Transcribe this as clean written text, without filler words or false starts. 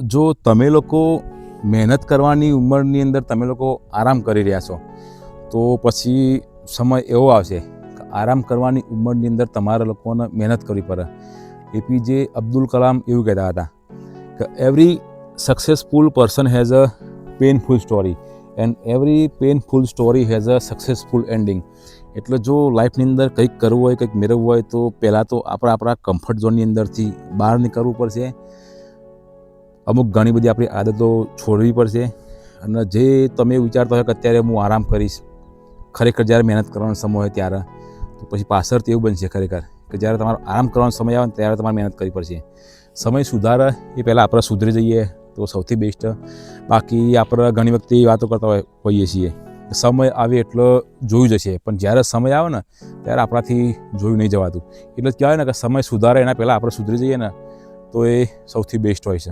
જો તમે લોકો મહેનત કરવાની ઉંમરની અંદર તમે લોકો આરામ કરી રહ્યા છો તો પછી સમય એવો આવશે કે આરામ કરવાની ઉંમરની અંદર તમારા લોકોને મહેનત કરવી પડે. એપીજે અબ્દુલ કલામ એવું કહેતા હતા કે every successful person has a painful story and every painful story has a successful ending. એટલે જો લાઈફની અંદર કંઈક કરવું હોય, કંઈક મેળવવું હોય તો પહેલાં તો આપણા કમ્ફર્ટ ઝોનની અંદરથી બહાર નીકળવું પડશે. અમુક ઘણી બધી આપણી આદતો છોડવી પડશે અને જે તમે વિચારતા હોય કે અત્યારે હું આરામ કરીશ, ખરેખર જ્યારે મહેનત કરવાનો સમય હોય ત્યારે તો પછી પાછળથી એવું બનશે ખરેખર કે જ્યારે તમારો આરામ કરવાનો સમય આવે ને ત્યારે તમારે મહેનત કરવી પડશે. સમય સુધારે એ પહેલાં આપણે સુધરી જઈએ તો સૌથી બેસ્ટ. બાકી આપણે ઘણી વખતે એ વાતો કરતા હોઈએ છીએ સમય આવે એટલો જોયું જશે, પણ જ્યારે સમય આવે ને ત્યારે આપણાથી જોયું નહીં જવાતું. એટલે જ કહેવાય ને કે સમય સુધારે એના પહેલાં આપણે સુધરી જઈએ ને તો એ સૌથી બેસ્ટ હોય છે.